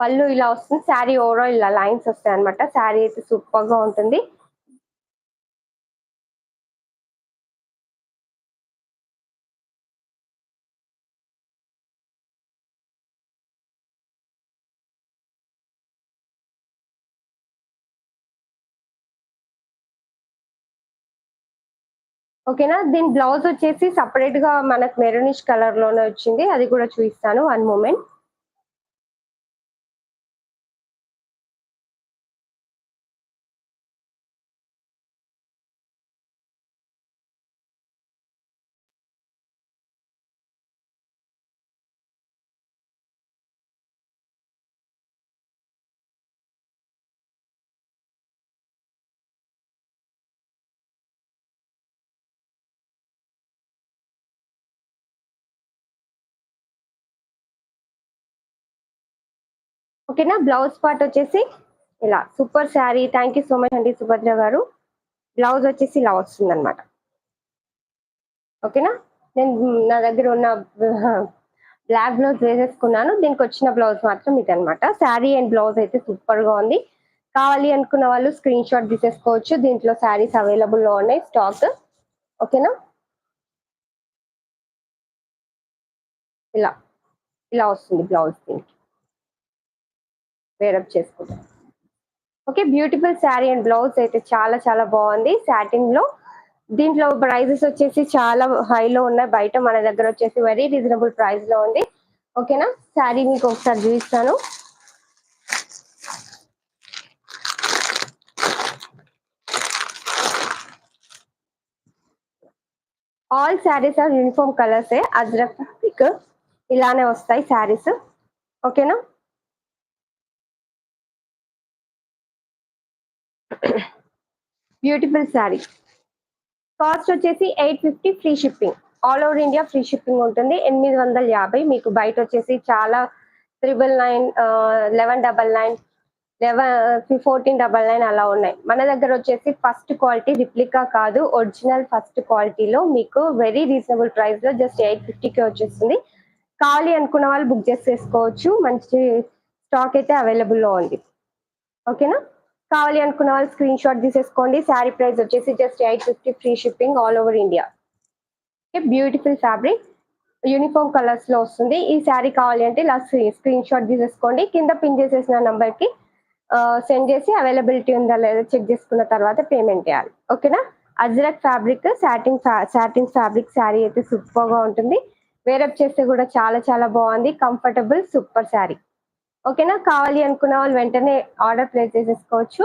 పళ్ళు ఇలా వస్తుంది. శారీ ఓవరాల్ ఇలా లైన్స్ వస్తాయన్నమాట. శారీ అయితే సూపర్‌గా ఉంటుంది. ఓకేనా? దీని బ్లౌజ్ వచ్చేసి సెపరేట్‌గా మనకు మెరూనిష్ కలర్‌లోనే వచ్చింది. అది కూడా చూపిస్తాను. One moment. ఓకేనా? బ్లౌజ్ పార్ట్ వచ్చేసి ఇలా super sari. Thank you so much అండి సుభద్ర గారు. బ్లౌజ్ వచ్చేసి ఇలా వస్తుందన్నమాట. ఓకేనా? నేను నా దగ్గర ఉన్న బ్లాక్ బ్లౌజ్ వేసేసుకున్నాను. దీనికి వచ్చిన బ్లౌజ్ మాత్రం ఇదన్నమాట. శారీ అండ్ బ్లౌజ్ అయితే సూపర్‌గా ఉంది. కావాలి అనుకున్న వాళ్ళు స్క్రీన్ షాట్ తీసేసుకోవచ్చు. దీంట్లో శారీస్ అవైలబుల్‌లో ఉన్నాయి స్టాక్. ఓకేనా? ఇలా, ఇలా వస్తుంది బ్లౌజ్ దీనికి. వేరప్ చేసుకుంటాం. Okay. Beautiful sari and blouse అయితే చాలా చాలా బాగుంది. సాటిన్‌లో దీంట్లో ప్రైజెస్ వచ్చేసి చాలా హైలో ఉన్నాయి. బయట మన దగ్గర వచ్చేసి వెరీ రీజనబుల్ ప్రైస్‌లో ఉంది. ఓకేనా? శారీ మీకు ఒకసారి చూపిస్తాను. ఆల్ శారీస్ ఆర్ యూనిఫామ్ కలర్సే. అజ్రక్ ఫ్యాబ్రిక్ ఇలానే వస్తాయి శారీస్. ఓకేనా? బ్యూటిఫుల్ శారీ. కాస్ట్ వచ్చేసి 850 free shipping. All over India free shipping ఉంటుంది. 850 మీకు బయట వచ్చేసి చాలా 999 1199 1499 అలా ఉన్నాయి. మన దగ్గర వచ్చేసి ఫస్ట్ క్వాలిటీ రిప్లికా కాదు, ఒరిజినల్ ఫస్ట్ క్వాలిటీలో మీకు వెరీ రీజనబుల్ ప్రైస్ లో జస్ట్ 850కి వచ్చేస్తుంది. కావాలి అనుకున్న వాళ్ళు బుక్ చేసేసుకోవచ్చు. మంచి స్టాక్ అయితే అవైలబుల్ లో ఉంది. ఓకేనా? కావాలి అనుకున్న వాళ్ళు స్క్రీన్ షాట్ తీసేసుకోండి. శారీ ప్రైస్ వచ్చేసి just 850 free shipping all over India. Beautiful fabric uniform colours లో వస్తుంది. ఈ శారీ కావాలి అంటే ఇలా స్క్రీన్ షాట్ తీసేసుకోండి. కింద పిన్ చేసేసిన నంబర్ కి సెండ్ చేసి అవైలబిలిటీ ఉందా లేదా చెక్ చేసుకున్న తర్వాత పేమెంట్ చేయాలి. ఓకేనా? Ajrak fabric satin fabric sari అయితే సూపర్ గా ఉంటుంది. వేరప్ చేస్తే కూడా చాలా చాలా బాగుంది. Comfortable super sari. ఓకేనా? కావాలి అనుకున్న వాళ్ళు వెంటనే ఆర్డర్ ప్లేస్ చేసేసుకోవచ్చు.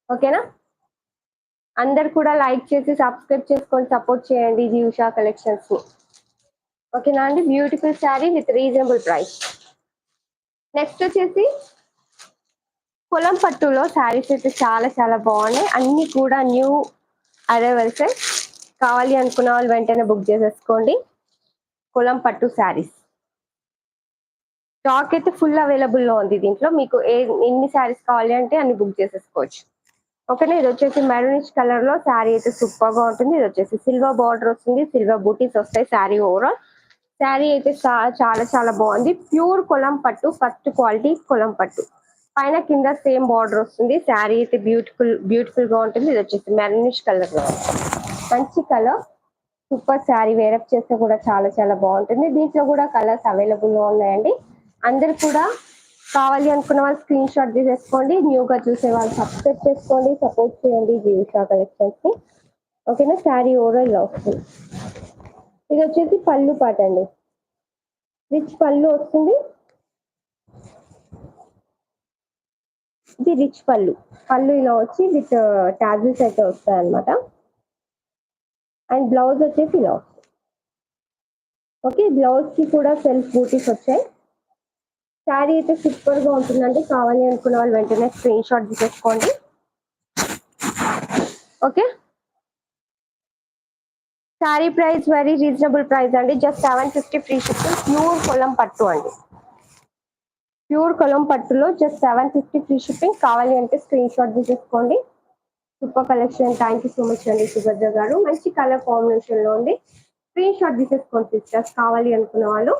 ఓకేనా? అందరు కూడా లైక్ చేసి సబ్స్క్రైబ్ చేసుకొని సపోర్ట్ చేయండి ఈ ఉషా కలెక్షన్స్ ని. ఓకేనా అండి? Beautiful sari with reasonable price. Next వచ్చేసి పొలం పట్టులో శారీస్ అయితే చాలా చాలా బాగున్నాయి. అన్ని కూడా న్యూ అరైవల్స్. కావాలి అనుకున్న వాళ్ళు వెంటనే బుక్ చేసేసుకోండి. పొలం పట్టు శారీస్ స్టాక్ అయితే ఫుల్ అవైలబుల్ లో ఉంది. దీంట్లో మీకు ఎన్ని శారీస్ కావాలి అంటే అన్ని బుక్ చేసేసుకోవచ్చు. ఓకేనా? ఇది వచ్చేసి మెరూనిష్ కలర్ లో శారీ అయితే సూపర్ గా ఉంటుంది. ఇది వచ్చేసి సిల్వర్ బార్డర్ వస్తుంది, సిల్వర్ బూటీస్ వస్తాయి శారీ ఓవరాల్. శారీ అయితే చాలా చాలా బాగుంది. ప్యూర్ కొలం పట్టు, ఫస్ట్ క్వాలిటీ కొలం పట్టు. పైన కింద సేమ్ బార్డర్ వస్తుంది. శారీ అయితే బ్యూటిఫుల్ గా ఉంటుంది. ఇది వచ్చేసి మెరూనిష్ కలర్ లో మంచి కలర్. సూపర్ శారీ. వేరప్ చేస్తే కూడా చాలా చాలా బాగుంటుంది. దీంట్లో కూడా కలర్స్ అవైలబుల్ గా ఉన్నాయండి. అందరు కూడా కావాలి అనుకున్న వాళ్ళు స్క్రీన్ షాట్ తీసేసుకోండి. న్యూగా చూసే వాళ్ళు సబ్స్క్రైబ్ చేసుకోండి, సపోర్ట్ చేయండి జీవిషా కలెక్షన్స్ ని. ఓకేనా? శారీ ఓవరాల్ ఇలా వస్తుంది. ఇది వచ్చేసి పళ్ళు పాట అండి. రిచ్ పళ్ళు వస్తుంది. ఇది రిచ్ పళ్ళు. పళ్ళు ఇలా వచ్చి విత్ టాజిల్స్ అయితే వస్తాయి అనమాట. అండ్ బ్లౌజ్ వచ్చేసి ఇలా వస్తుంది. ఓకే, బ్లౌజ్ కి కూడా సెల్ఫ్ బూటీస్ వచ్చాయి. శారీ అయితే సూపర్ గా ఉంటుందండి. కావాలి అనుకున్న వాళ్ళు వెంటనే స్క్రీన్ షాట్ తీసేసుకోండి. Okay, sari price very reasonable price అండి. Just 750 free shipping. ప్యూర్ కొలం పట్టు అండి. ప్యూర్ కొలం పట్టులో జస్ట్ 750 ఫ్రీ షిప్పింగ్. కావాలి అంటే స్క్రీన్ షాట్ తీసేసుకోండి. Super collection. Thank you so much అండి సుభద్ర గారు. మంచి కలర్ కాంబినేషన్ లో ఉంది. స్క్రీన్ షాట్ తీసేసుకోండి సిస్టర్స్ కావాలి అనుకున్న వాళ్ళు.